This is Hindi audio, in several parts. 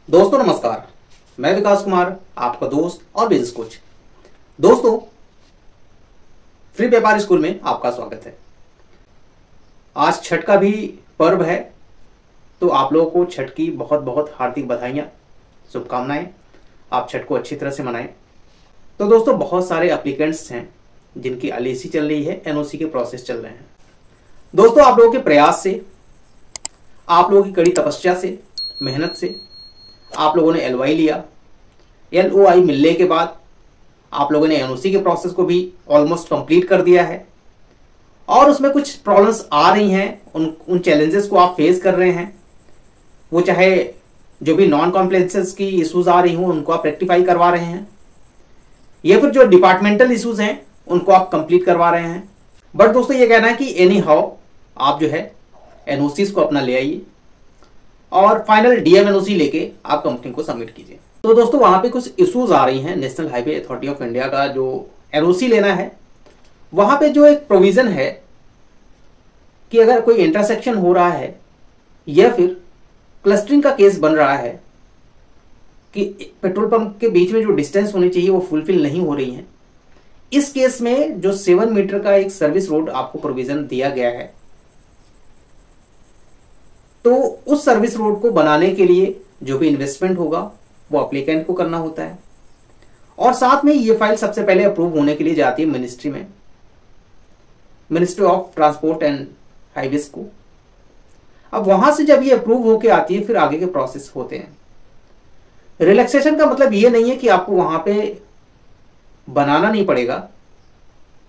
दोस्तों नमस्कार, मैं विकास कुमार, आपका दोस्त और बिजनेस कोच। दोस्तों, फ्री व्यापार स्कूल में आपका स्वागत है। आज छठ का भी पर्व है, तो आप लोगों को छठ की बहुत बहुत हार्दिक बधाइयाँ, शुभकामनाएं। आप छठ को अच्छी तरह से मनाएं। तो दोस्तों, बहुत सारे एप्लीकेंट्स हैं जिनकी एलईसी चल रही है, एनओसी के प्रोसेस चल रहे हैं। दोस्तों, आप लोगों के प्रयास से, आप लोगों की कड़ी तपस्या से, मेहनत से आप लोगों ने एलओआई लिया। एलओआई मिलने के बाद आप लोगों ने एनओसी के प्रोसेस को भी ऑलमोस्ट कंप्लीट कर दिया है, और उसमें कुछ प्रॉब्लम्स आ रही हैं। उन चैलेंजेस को आप फेस कर रहे हैं। वो चाहे जो भी नॉन कॉम्प्लायंसेस की इश्यूज आ रही हों, उनको आप रेक्टिफाई करवा रहे हैं, या फिर जो डिपार्टमेंटल इश्यूज हैं उनको आप कंप्लीट करवा रहे हैं। बट दोस्तों, ये कहना है कि एनी हाउ आप जो है एनओसीज को अपना ले आइए और फाइनल डीएमएनओसी लेके आप कंपनी को सबमिट कीजिए। तो दोस्तों, वहां पे कुछ इश्यूज आ रही हैं। National highway authority of India का जो एनओसी लेना है, वहां पे जो एक प्रोविजन है कि अगर कोई इंटरसेक्शन हो रहा है या फिर क्लस्टरिंग का केस बन रहा है कि पेट्रोल पंप के बीच में जो डिस्टेंस होनी चाहिए वो फुलफिल नहीं हो रही है, इस केस में जो 7 मीटर का एक सर्विस रोड आपको प्रोविजन दिया गया है, तो उस सर्विस रोड को बनाने के लिए जो भी इन्वेस्टमेंट होगा वो एप्लीकेंट को करना होता है। और साथ में ये फाइल सबसे पहले अप्रूव होने के लिए जाती है मिनिस्ट्री में, ministry of transport and highways को। अब वहां से जब ये अप्रूव होके आती है, फिर आगे के प्रोसेस होते हैं। रिलैक्सेशन का मतलब ये नहीं है कि आपको वहां पे बनाना नहीं पड़ेगा,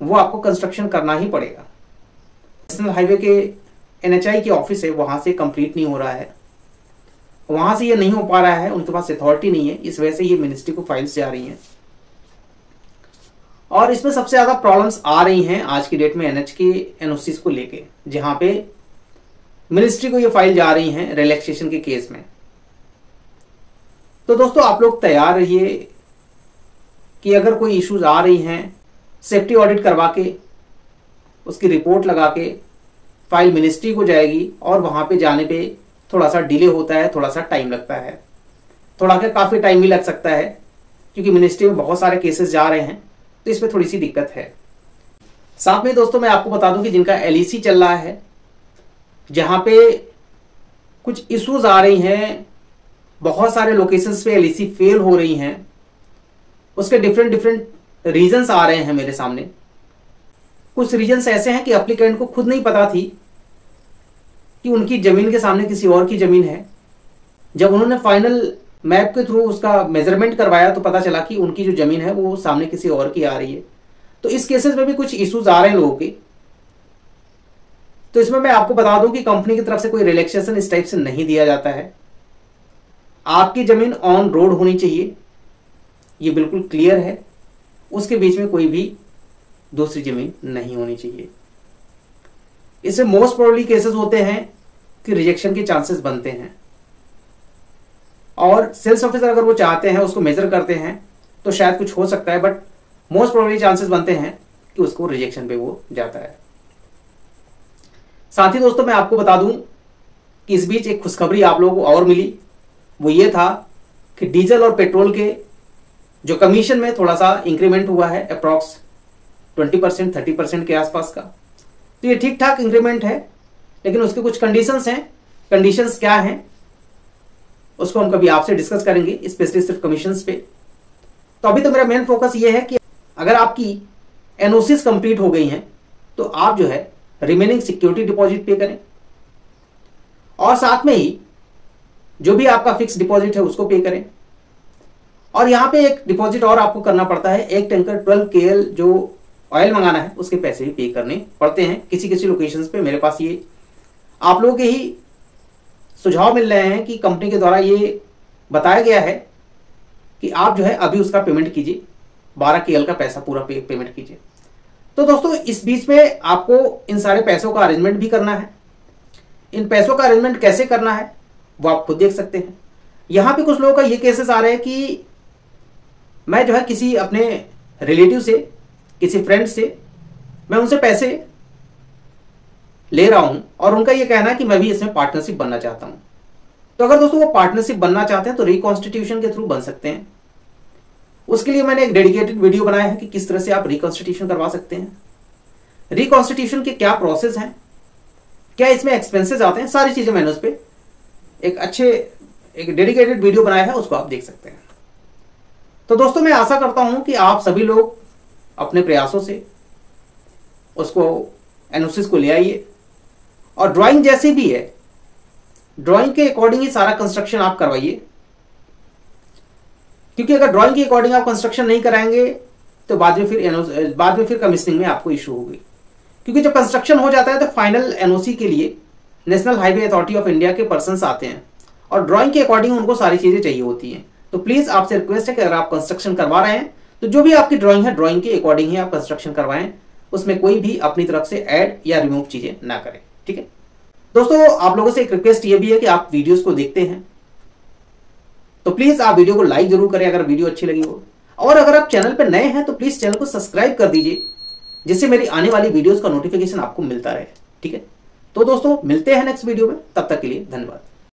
वो आपको कंस्ट्रक्शन करना ही पड़ेगा। नेशनल हाईवे के एनएचआई की ऑफिस है, वहां से कंप्लीट नहीं हो रहा है, वहां से ये नहीं हो पा रहा है, उनके पास अथॉरिटी नहीं है, इस वजह से ये मिनिस्ट्री को फाइल्स जा रही हैं। और इसमें सबसे ज्यादा प्रॉब्लम्स आ रही हैं आज की डेट में एनएच के एनओसीज को लेके, जहां पे मिनिस्ट्री को ये फाइल जा रही हैं रिलैक्सेशन के केस में। तो दोस्तों, आप लोग तैयार रहिए कि अगर कोई इश्यूज आ रही हैं, सेफ्टी ऑडिट करवा के उसकी रिपोर्ट लगा के फाइल मिनिस्ट्री को जाएगी, और वहां पे जाने पे थोड़ा सा डिले होता है, थोड़ा सा टाइम लगता है, थोड़ा क्या काफी टाइम भी लग सकता है, क्योंकि मिनिस्ट्री में बहुत सारे केसेस जा रहे हैं, तो इसमें थोड़ी सी दिक्कत है। साथ में दोस्तों, मैं आपको बता दूं कि जिनका एलईसी चल रहा है, जहां पे कुछ इश्यूज आ रही हैं, बहुत सारे लोकेशंस पे एलईसी फेल हो रही हैं, उसके डिफरेंट डिफरेंट रीजंस आ रहे हैं मेरे सामने। कुछ रीजंस ऐसे हैं कि एप्लीकेंट को खुद नहीं पता थी कि उनकी जमीन के सामने किसी और की जमीन है। जब उन्होंने फाइनल मैप के थ्रू उसका मेजरमेंट करवाया तो पता चला कि उनकी जो जमीन है वो सामने किसी और की आ रही है। तो इस केसेस में भी कुछ इश्यूज आ रहे हैं लोगों के। तो इसमें मैं आपको बता दूं कि कंपनी की तरफ से कोई रिलैक्सेशन इस टाइप से नहीं दिया जाता है। आपकी जमीन ऑन रोड होनी चाहिए, ये बिल्कुल क्लियर है। उसके बीच में कोई भी दूसरी जमीन नहीं होनी चाहिए। इससे मोस्ट प्रोबेबली केसेस होते हैं कि रिजेक्शन के चांसेस बनते हैं, और सेल्स ऑफिसर अगर वो चाहते हैं, उसको मेजर करते हैं, तो शायद कुछ हो सकता है, बट मोस्ट प्रोबेबली चांसेस बनते हैं कि उसको रिजेक्शन पे वो जाता है। साथ ही दोस्तों, मैं आपको बता दूं कि इस बीच एक खुशखबरी आप लोगों को और मिली। वो ये था कि डीजल और पेट्रोल के जो कमीशन में थोड़ा सा इंक्रीमेंट हुआ है, अप्रॉक्स 20% 30% के आसपास का। तो ये ठीक ठाक इंक्रीमेंट है, लेकिन उसके कुछ कंडीशंस हैं। कंडीशंस क्या हैं उसको हम कभी आपसे डिस्कस करेंगे, स्पेशली सिर्फ कमीशंस पे। तो अभी तो मेरा मेन फोकस ये है कि अगर आपकी एनओसीज कंप्लीट हो गई हैं, तो आप जो है रिमेनिंग सिक्योरिटी डिपॉजिट पे करें, और साथ में ही जो भी आपका फिक्स डिपॉजिट है उसको पे करें। और यहां पे एक डिपॉजिट और आपको करना पड़ता है, एक टैंकर 12 KL जो ऑयल मंगाना है उसके पैसे भी पे करने पड़ते हैं किसी किसी लोकेशंस पे। मेरे पास ये आप लोगों के ही सुझाव मिल रहे हैं कि कंपनी के द्वारा ये बताया गया है कि आप जो है अभी उसका पेमेंट कीजिए, 12 KL का पैसा पूरा पेमेंट कीजिए। तो दोस्तों, इस बीच में आपको इन सारे पैसों का अरेंजमेंट भी करना है। इन पैसों का अरेंजमेंट कैसे करना है वो आप खुद देख सकते हैं। यहां पे कुछ लोगों का ये केसेस आ रहे हैं कि मैं जो है किसी अपने रिलेटिव से, किसी फ्रेंड से मैं उनसे पैसे ले रहा हूं, और उनका ये कहना है कि मैं भी इसमें पार्टनरशिप बनना चाहता हूं। तो अगर दोस्तों वो पार्टनरशिप बनना चाहते हैं तो रिकॉन्स्टिट्यूशन के थ्रू बन सकते हैं। उसके लिए मैंने एक डेडिकेटेड वीडियो बनाया है कि किस तरह से आप रिकॉन्स्टिट्यूशन करवा सकते हैं, रिकॉन्स्टिट्यूशन के क्या प्रोसेस हैं, क्या इसमें एक्सपेंसेस आते हैं, सारी चीजें मैंने उस पर एक डेडिकेटेड वीडियो बनाया है, उसको आप देख सकते हैं। तो दोस्तों मैं आशा करता हूं कि आप सभी लोग अपने प्रयासों से उसको एनओसी को ले आइए, और ड्राइंग जैसी भी है ड्राइंग के अकॉर्डिंग ही सारा कंस्ट्रक्शन आप करवाइए, क्योंकि अगर ड्राइंग के अकॉर्डिंग आप कंस्ट्रक्शन नहीं कराएंगे तो बाद में फिर कमीशनिंग में आपको इशू होगी। क्योंकि जब कंस्ट्रक्शन हो जाता है तो फाइनल एनओसी के लिए national highway authority of India के पर्सन्स आते हैं, और ड्राइंग के अकॉर्डिंग उनको सारी चीजें चाहिए होती हैं। तो प्लीज आपसे रिक्वेस्ट है कि अगर आप कंस्ट्रक्शन करवा रहे हैं तो जो भी आपकी ड्राइंग है ड्राइंग के अकॉर्डिंग ही आप कंस्ट्रक्शन करवाएं, उसमें कोई भी अपनी तरफ से ऐड या रिमूव चीजें ना करें। ठीक है दोस्तों, आप लोगों से एक रिक्वेस्ट ये भी है कि आप वीडियोस को देखते हैं तो प्लीज आप वीडियो को लाइक जरूर करें अगर वीडियो अच्छी लगी हो, और अगर आप चैनल पर नए हैं तो प्लीज चैनल को सब्सक्राइब कर दीजिए, जिससे मेरी आने वाली वीडियोस का नोटिफिकेशन आपको मिलता रहे। ठीक है, तो दोस्तों मिलते हैं नेक्स्ट वीडियो में, तब तक के लिए धन्यवाद।